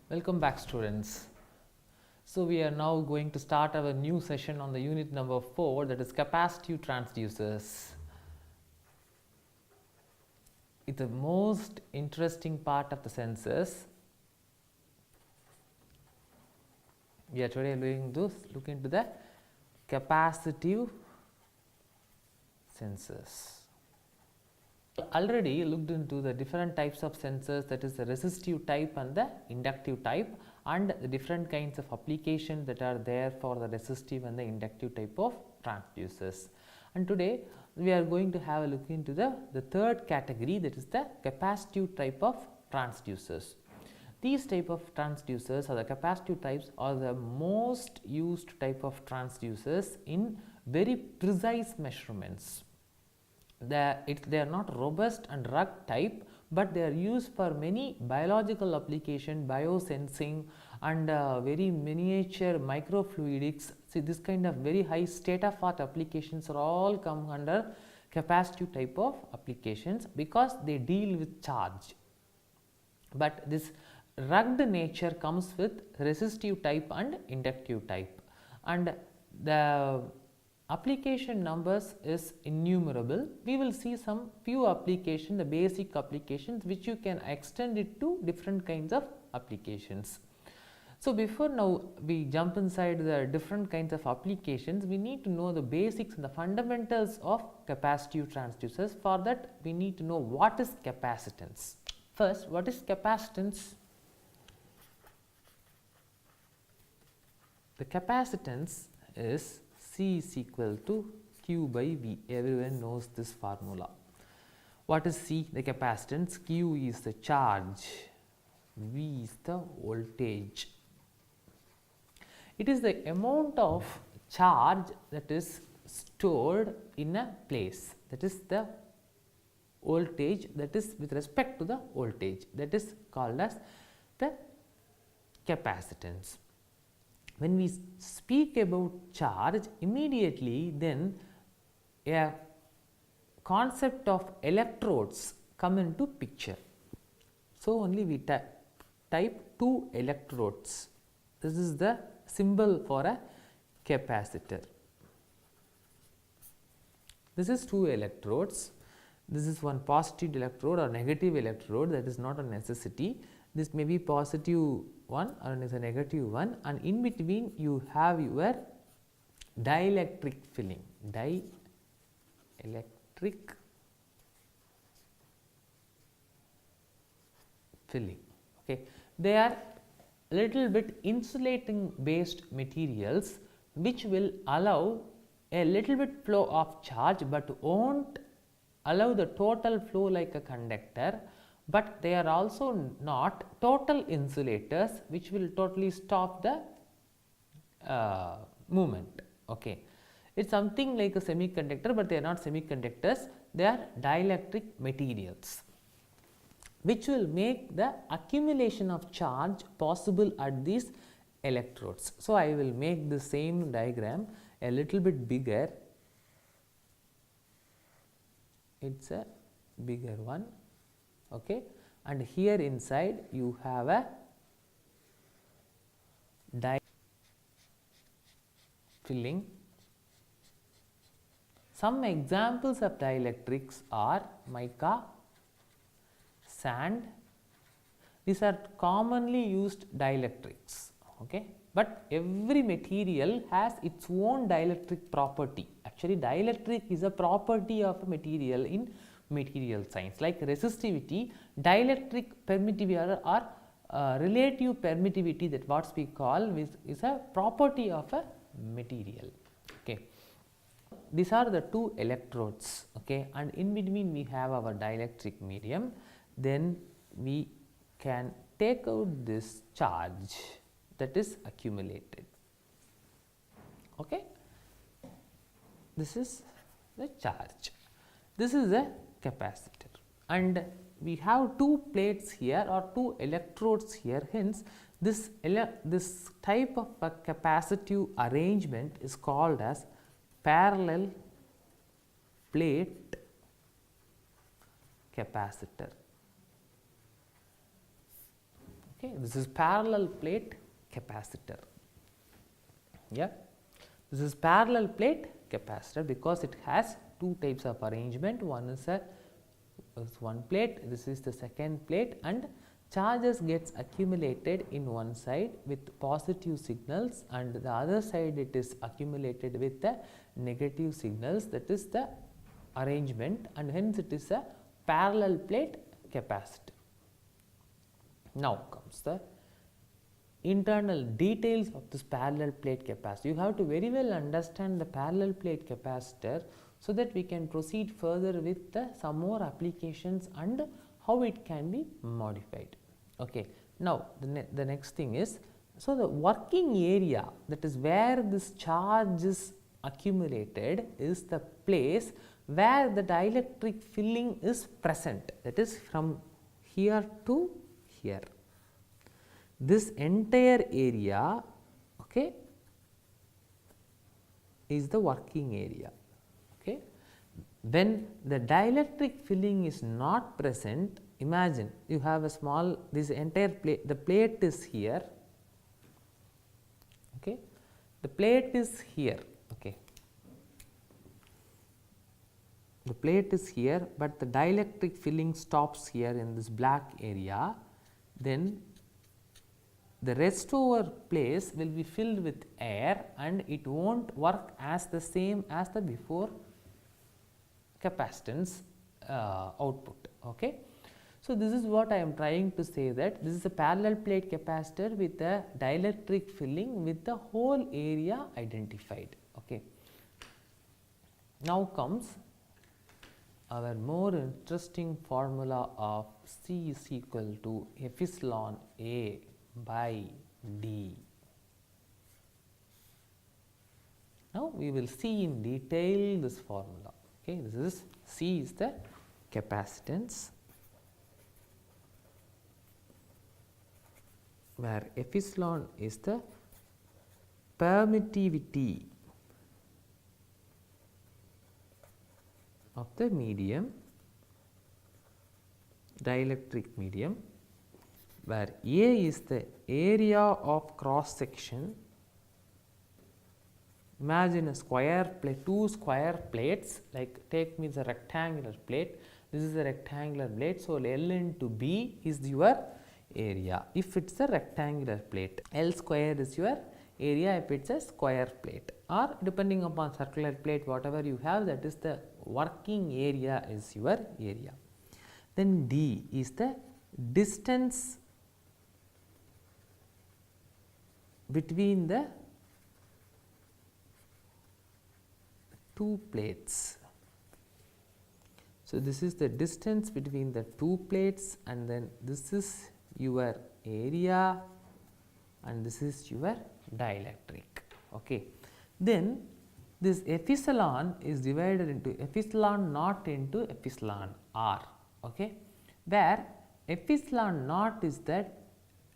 Welcome back, students. So we are now going to start our new session on the unit number 4, that is capacitive transducers. It's the most interesting part of the sensors. We are today look into the capacitive sensors. Already looked into the different types of sensors, that is the resistive type and the inductive type, and the different kinds of applications that are there for the resistive and the inductive type of transducers. And today we are going to have a look into the third category, that is the capacitive type of transducers. These type of transducers or the capacitive types are the most used type of transducers in very precise measurements. They are not robust and rugged type, but they are used for many biological application, biosensing, and very miniature microfluidics. See, this kind of very high state of art applications are all come under capacitive type of applications because they deal with charge. But this rugged nature comes with resistive type and inductive type, and the application numbers is innumerable. We will see some few applications, the basic applications, which you can extend it to different kinds of applications. So before now we jump inside the different kinds of applications, we need to know the basics and the fundamentals of capacitive transducers. For that we need to know what is capacitance. First, what is capacitance? The capacitance is C is equal to Q by V. Everyone knows this formula. What is C? The capacitance. Q is the charge. V is the voltage. It is the amount of charge that is stored in a place. That is the voltage, that is with respect to the voltage, that is called as the capacitance. When we speak about charge, immediately then a concept of electrodes come into picture. So only we type 2 electrodes. This is the symbol for a capacitor. This is 2 electrodes. This is one positive electrode or negative electrode, that is not a necessity. This may be positive one or it is a negative one, and in between you have your dielectric filling. Dielectric filling. Okay. They are little bit insulating based materials which will allow a little bit flow of charge, but won't allow the total flow like a conductor. But they are also not total insulators which will totally stop the movement. Okay. It is something like a semiconductor, but they are not semiconductors, they are dielectric materials which will make the accumulation of charge possible at these electrodes. So, I will make the same diagram a little bit bigger. It is a bigger one. Okay. And here inside you have a filling. Some examples of dielectrics are mica, sand. These are commonly used dielectrics. Okay. But every material has its own dielectric property. Actually, dielectric is a property of a material in material science, like resistivity, dielectric permittivity or relative permittivity, that what we call is a property of a material. Okay. These are the 2 electrodes. Okay. And in between we have our dielectric medium. Then we can take out this charge that is accumulated. Okay. This is the charge. This is a capacitor, and we have 2 plates here or 2 electrodes here. Hence, this type of a capacitive arrangement is called as parallel plate capacitor. Okay, this is parallel plate capacitor. Yeah, this is parallel plate capacitor because it has two types of arrangement. One is one plate, this is the second plate, and charges gets accumulated in one side with positive signals, and the other side it is accumulated with the negative signals. That is the arrangement, and hence it is a parallel plate capacitor. Now comes the internal details of this parallel plate capacitor. You have to very well understand the parallel plate capacitor so that we can proceed further with some more applications and how it can be modified. Okay. Now, the next thing is, so the working area, that is where this charge is accumulated, is the place where the dielectric filling is present, that is from here to here. This entire area, okay, is the working area. Okay. When the dielectric filling is not present, imagine you have a small, this entire plate, the plate is here, okay, the plate is here, okay, the plate is here, but the dielectric filling stops here in this black area, then the rest over place will be filled with air and it won't work as the same as the before capacitance output. Okay. So, this is what I am trying to say, that this is a parallel plate capacitor with a dielectric filling with the whole area identified. Okay. Now comes our more interesting formula of C is equal to epsilon A by D. Now, we will see in detail this formula. Okay. This is C is the capacitance, where epsilon is the permittivity of the medium, dielectric medium, where A is the area of cross section. Imagine a square plate, two square plates, like take me the rectangular plate, this is a rectangular plate. So, L into B is your area if it is a rectangular plate, L square is your area if it is a square plate, or depending upon circular plate whatever you have, that is the working area is your area. Then D is the distance between the two plates. So, this is the distance between the two plates, and then this is your area and this is your dielectric. Okay. Then this epsilon is divided into epsilon naught into epsilon r, okay, where epsilon naught is that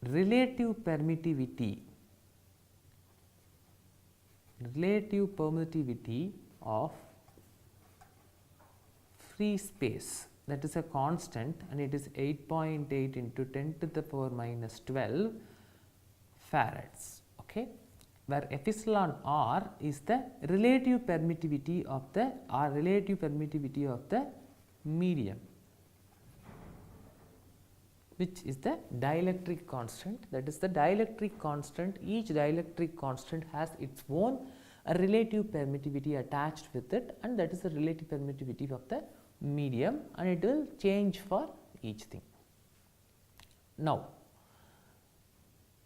relative permittivity of free space, that is a constant, and it is 8.8 into 10 to the power minus 12 farads, okay, where epsilon r is the relative permittivity of the medium, which is the dielectric constant. That is the dielectric constant. Each dielectric constant has its own relative permittivity attached with it, and that is the relative permittivity of the medium, and it will change for each thing. Now,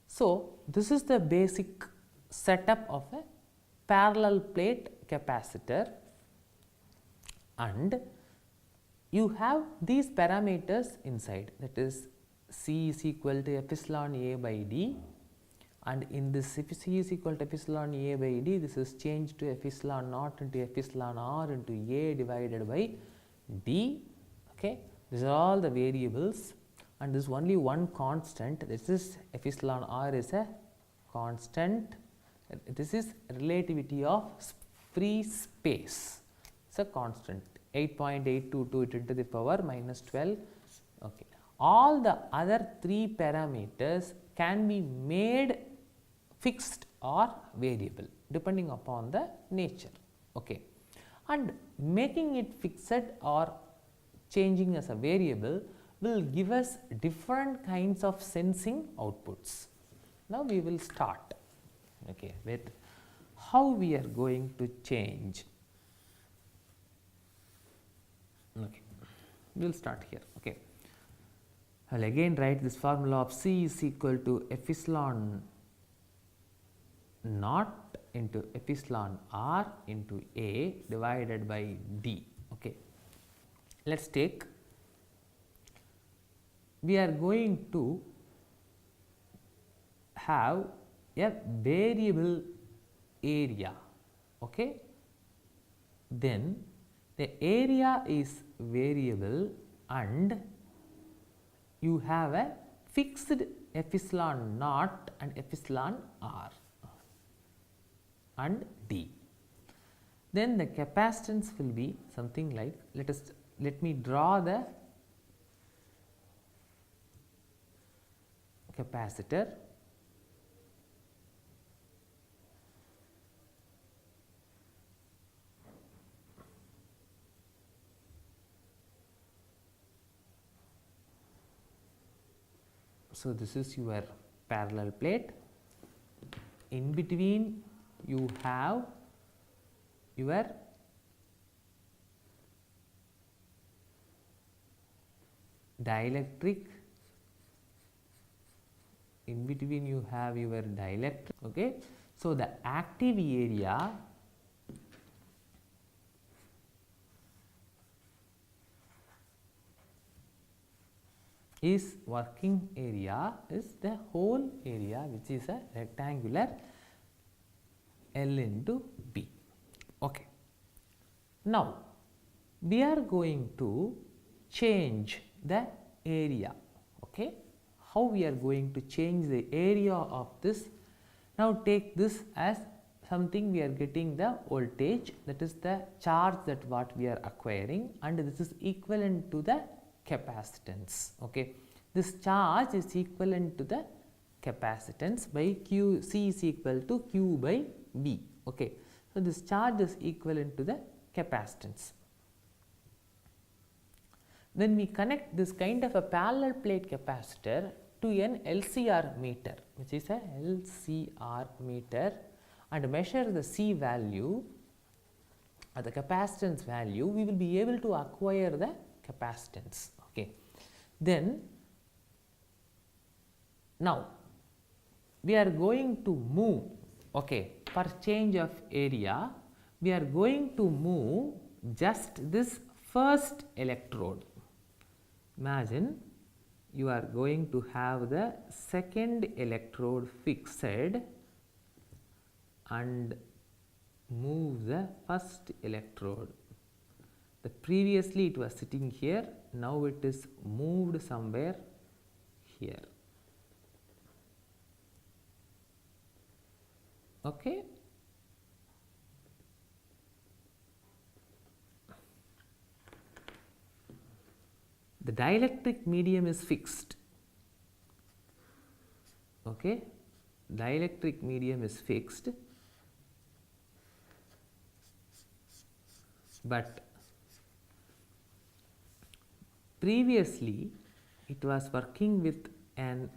so this is the basic setup of a parallel plate capacitor, and you have these parameters inside, that is C is equal to epsilon A by D, and in this if C is equal to epsilon A by D, this is changed to epsilon naught into epsilon R into A divided by D. Okay. These are all the variables, and this is only one constant. This is epsilon R is a constant. This is relativity of free space. It's a constant, 8.822 into the power minus 12. Okay. all the other 3 parameters can be made fixed or variable depending upon the nature. Okay. And making it fixed or changing as a variable will give us different kinds of sensing outputs. Now we will start, okay, with how we are going to change. Okay, we will start here. Okay, I will again write this formula of C is equal to epsilon naught into epsilon r into A divided by D. Okay, let us take, we are going to have a variable area. Okay, then the area is variable and you have a fixed epsilon naught and epsilon r and D. Then the capacitance will be something like, let me draw the capacitor. So, this is your parallel plate. In between you have your dielectric, in between you have your dielectric. Okay. So, the active area is working area is the whole area which is a rectangular L into B. Okay. Now, we are going to change the area. Okay. How we are going to change the area of this? Now, take this as something we are getting the voltage, that is the charge that what we are acquiring, and this is equivalent to the capacitance. Okay. This charge is equivalent to the capacitance by Q, C is equal to Q by V. Okay. So, this charge is equivalent to the capacitance. When we connect this kind of a parallel plate capacitor to an LCR meter, which is a LCR meter, and measure the C value or the capacitance value, we will be able to acquire the capacitance. Okay. Then now we are going to move, okay, for change of area we are going to move just this first electrode. Imagine you are going to have the second electrode fixed and move the first electrode. The previously it was sitting here, now it is moved somewhere here. Okay. The dielectric medium is fixed. Okay. Dielectric medium is fixed, but previously it was working with an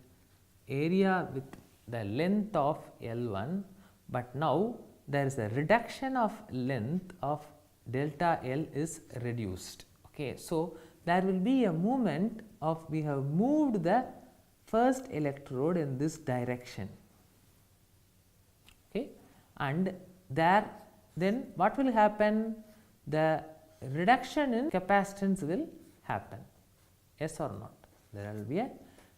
area with the length of L1, but now there is a reduction of length of delta L is reduced. Okay. So, there will be a movement of, we have moved the first electrode in this direction. Okay. And there, then what will happen? The reduction in capacitance will happen, yes or not? There will be a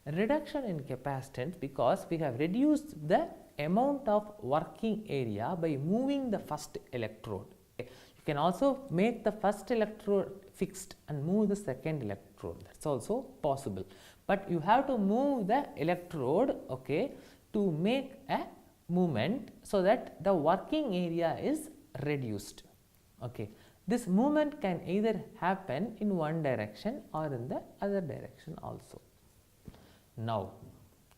reduction in capacitance because we have reduced the amount of working area by moving the first electrode. Okay. You can also make the first electrode fixed and move the second electrode, that is also possible, but you have to move the electrode, okay, to make a movement so that the working area is reduced. Okay. This movement can either happen in one direction or in the other direction also. Now,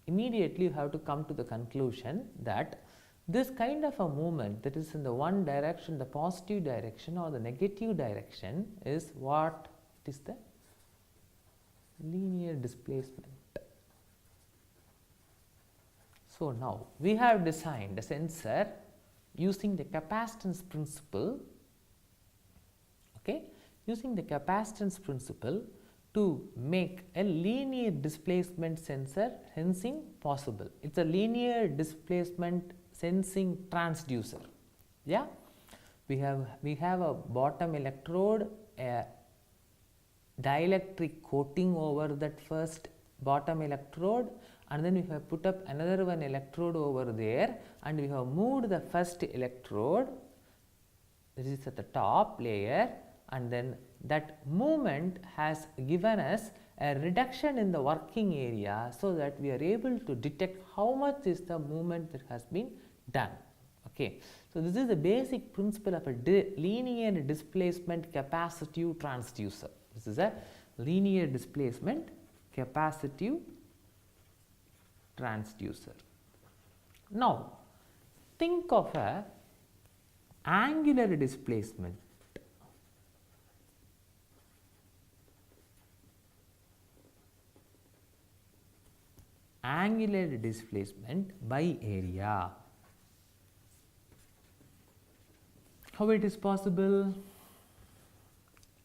immediately you have to come to the conclusion that this kind of a movement that is in the one direction, the positive direction or the negative direction, is what? It is the linear displacement. So, now we have designed a sensor using the capacitance principle, okay, using the capacitance principle to make a linear displacement sensor sensing possible. It is a linear displacement sensing transducer. Yeah, we have a bottom electrode, a dielectric coating over that first bottom electrode, and then we have put up another one electrode over there, and we have moved the first electrode, this is at the top layer, and then that movement has given us a reduction in the working area, so that we are able to detect how much is the movement that has been done. Okay. So, this is the basic principle of a linear displacement capacitive transducer. This is a linear displacement capacitive transducer. Now, think of a angular displacement. Angular displacement by area. How it is possible?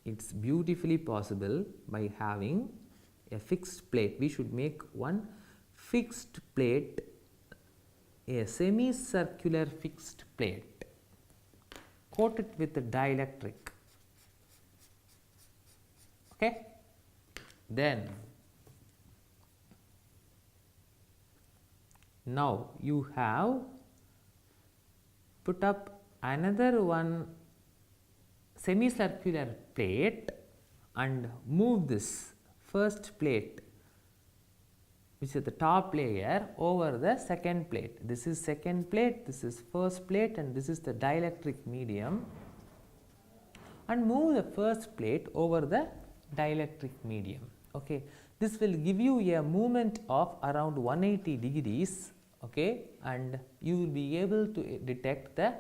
It is beautifully possible by having a fixed plate. We should make one fixed plate, a semicircular fixed plate, coat it with a dielectric. Okay. Then now you have put up another one semicircular plate and move this first plate, which is the top layer, over the second plate. This is second plate, this is first plate, and this is the dielectric medium, and move the first plate over the dielectric medium. Okay. This will give you a movement of around 180 degrees, okay, and you will be able to detect the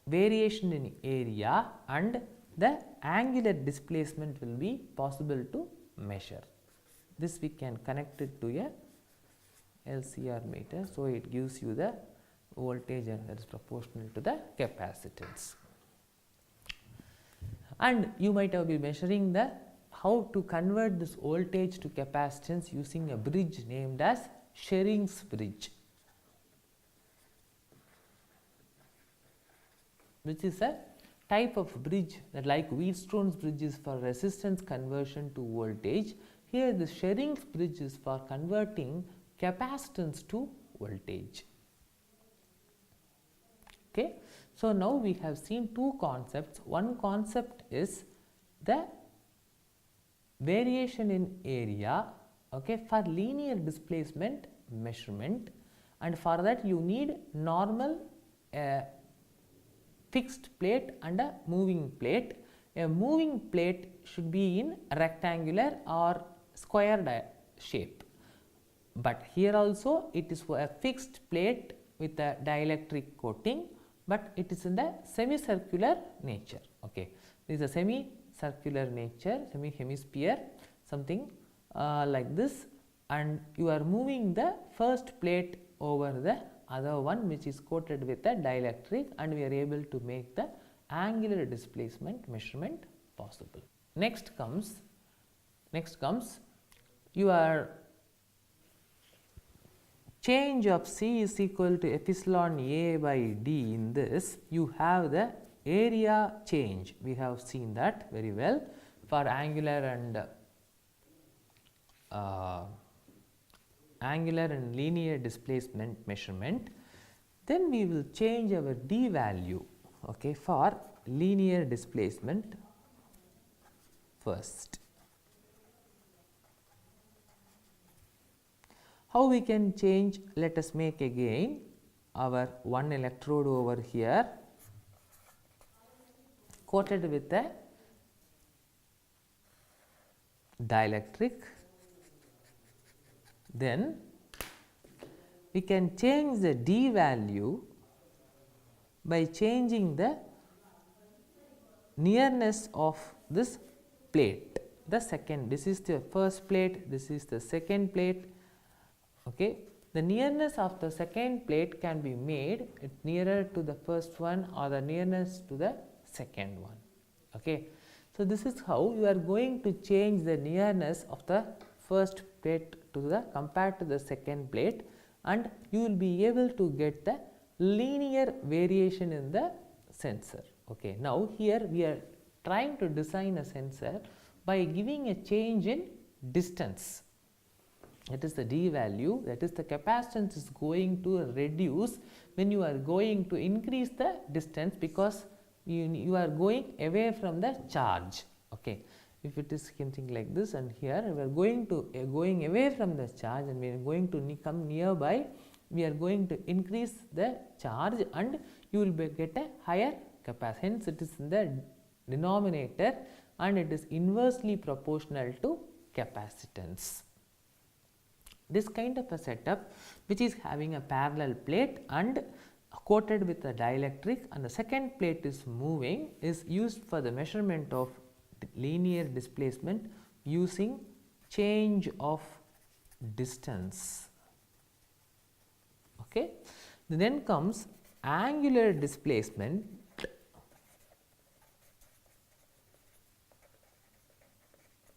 variation in area, and the angular displacement will be possible to measure. This we can connect it to a LCR meter. So, it gives you the voltage and that is proportional to the capacitance. And you might have been measuring the how to convert this voltage to capacitance using a bridge named as Shering's bridge, which is a type of bridge that, like Wheatstone's bridge, is for resistance conversion to voltage. Here the Shering's bridge is for converting capacitance to voltage. Okay. So, now we have seen two concepts. One concept is the variation in area, okay, for linear displacement measurement, and for that you need normal fixed plate and a moving plate. A moving plate should be in rectangular or square shape, but here also it is a fixed plate with a dielectric coating, but it is in the semicircular nature. Okay. This is a semicircular nature, hemisphere, something like this, and you are moving the first plate over the other one, which is coated with a dielectric, and we are able to make the angular displacement measurement possible. Next comes your change of C is equal to epsilon A by D. In this you have the area change. We have seen that very well for angular and linear displacement measurement. Then we will change our D value, okay, for linear displacement first. How we can change? Let us make again our one electrode over here, coated with a dielectric, then we can change the D value by changing the nearness of this plate. The second, this is the first plate, this is the second plate. Okay. The nearness of the second plate can be made nearer to the first one or the nearness to the second one. Okay. So, this is how you are going to change the nearness of the first plate to the compared to the second plate, and you will be able to get the linear variation in the sensor. Okay. Now, here we are trying to design a sensor by giving a change in distance, that is the D value, that is the capacitance is going to reduce when you are going to increase the distance, because you are going away from the charge. Okay. If it is something like this, and here we are going away from the charge and we are going to come nearby, we are going to increase the charge and you will get a higher capacitance. Hence, it is in the denominator and it is inversely proportional to capacitance. This kind of a setup, which is having a parallel plate and coated with a dielectric, and the second plate is moving, is used for the measurement of linear displacement using change of distance. Okay. Then comes angular displacement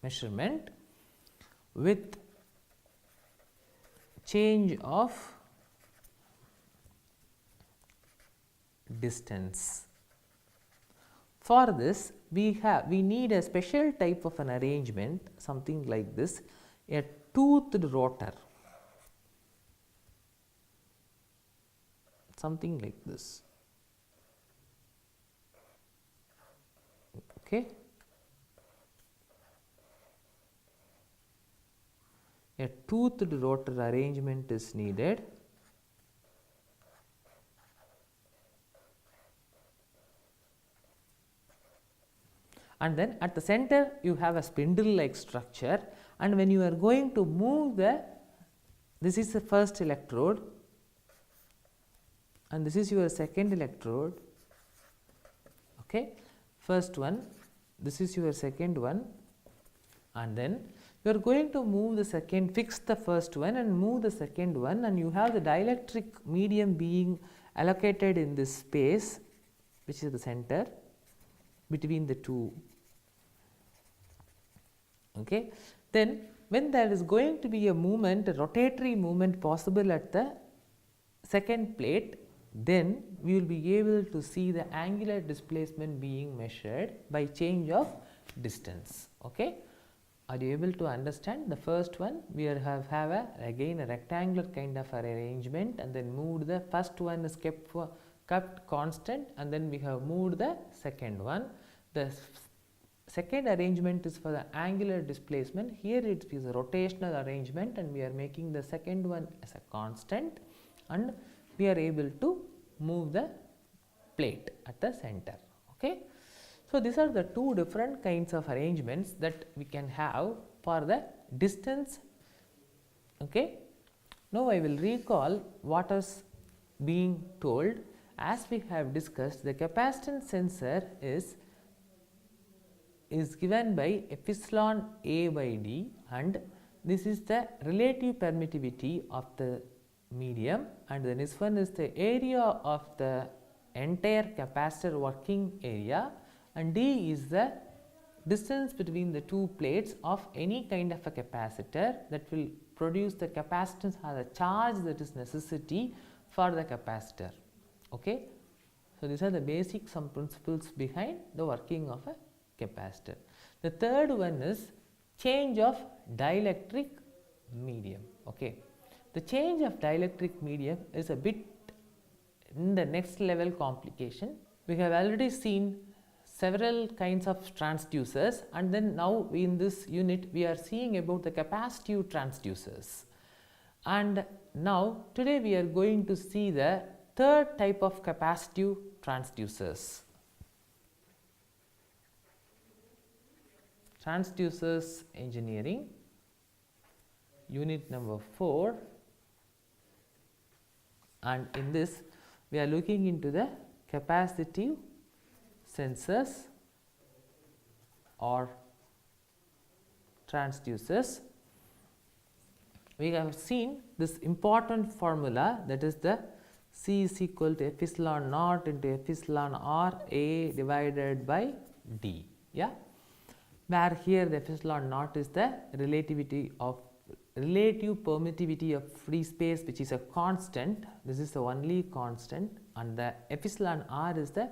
measurement with change of distance. For this, we need a special type of an arrangement, something like this, a toothed rotor, something like this. Okay. A toothed rotor arrangement is needed. And then at the center you have a spindle like structure, and when you are going to move this is the first electrode and this is your second electrode. Okay. First one, this is your second one, and then you are going to move the second, fix the first one and move the second one, and you have the dielectric medium being allocated in this space, which is the center between the two. Okay. Then when there is going to be a movement, a rotatory movement possible at the second plate, then we will be able to see the angular displacement being measured by change of distance. Okay. Are you able to understand? The first one, we have again a rectangular kind of arrangement, and then moved the first one is kept constant, and then we have moved the second one. The second arrangement is for the angular displacement. Here it is a rotational arrangement and we are making the second one as a constant, and we are able to move the plate at the center. Okay. So, these are the two different kinds of arrangements that we can have for the distance. Okay. Now, I will recall what is being told. As we have discussed, the capacitance sensor is given by epsilon A by D, and this is the relative permittivity of the medium, and then this one is the area of the entire capacitor working area, and D is the distance between the two plates of any kind of a capacitor that will produce the capacitance or the charge that is necessity for the capacitor. Okay. So, these are the basic some principles behind the working of a capacitor. The third one is change of dielectric medium. Okay. The change of dielectric medium is a bit in the next level complication. We have already seen several kinds of transducers, and then now in this unit we are seeing about the capacitive transducers. And now today we are going to see the third type of capacitive transducers. Transducers engineering unit number 4, and in this we are looking into the capacitive sensors or transducers. We have seen this important formula, that is the C is equal to epsilon naught into epsilon r A divided by D, yeah, where here the epsilon naught is the relative permittivity of free space, which is a constant. This is the only constant, and the epsilon r is the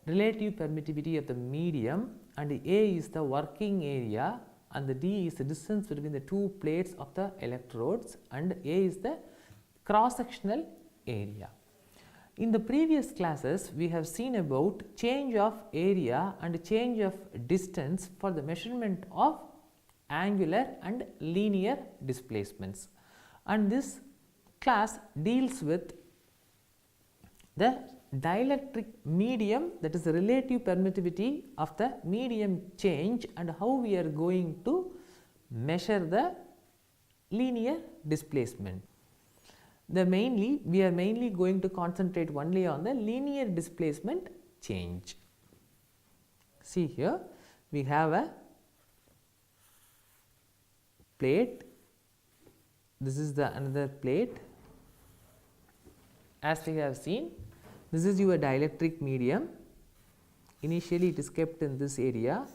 relative permittivity of the medium, and A is the working area, and the D is the distance between the two plates of the electrodes, and A is the cross sectional area. In the previous classes, we have seen about change of area and change of distance for the measurement of angular and linear displacements, and this class deals with the dielectric medium, that is the relative permittivity of the medium change, and how we are going to measure the linear displacement. We are mainly going to concentrate only on the linear displacement change. See here, we have a plate, this is the another plate. As we have seen, this is your dielectric medium. Initially it is kept in this area,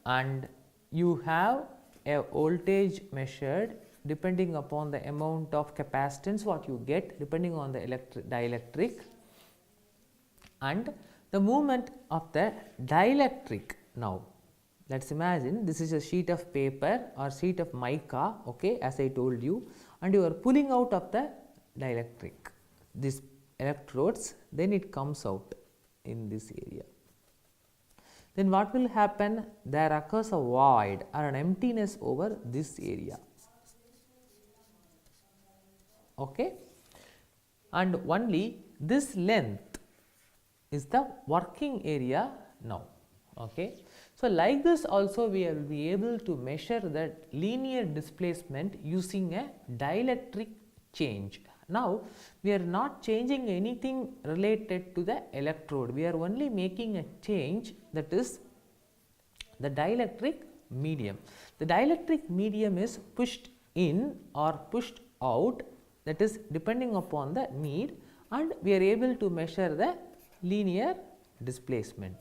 and you have a voltage measured depending upon the amount of capacitance what you get depending on the dielectric, and the movement of the dielectric. Now let us imagine this is a sheet of paper or sheet of mica, okay, as I told you, and you are pulling out of the dielectric these electrodes, then it comes out in this area. Then what will happen? There occurs a void or an emptiness over this area, okay, and only this length is the working area now, okay. So like this also we will be able to measure the linear displacement using a dielectric change. Now we are not changing anything related to the electrode, we are only making a change, that is the dielectric medium. The dielectric medium is pushed in or pushed out, that is depending upon the need, and we are able to measure the linear displacement.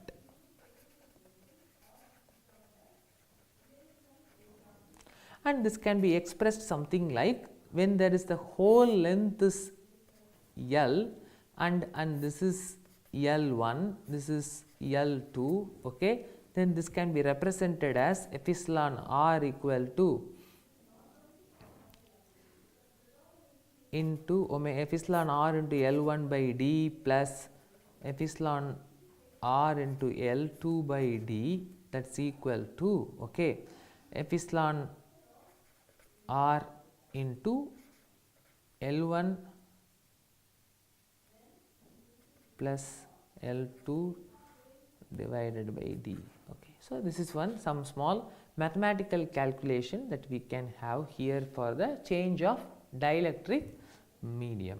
And this can be expressed something like, when there is the whole length is L and this is L1, this is L2, okay, then this can be represented as epsilon r equal to into epsilon r into L1 by D plus epsilon r into L2 by D, that is equal to, okay, epsilon r into L1 plus L2 divided by D, okay. So this is some small mathematical calculation that we can have here for the change of dielectric medium.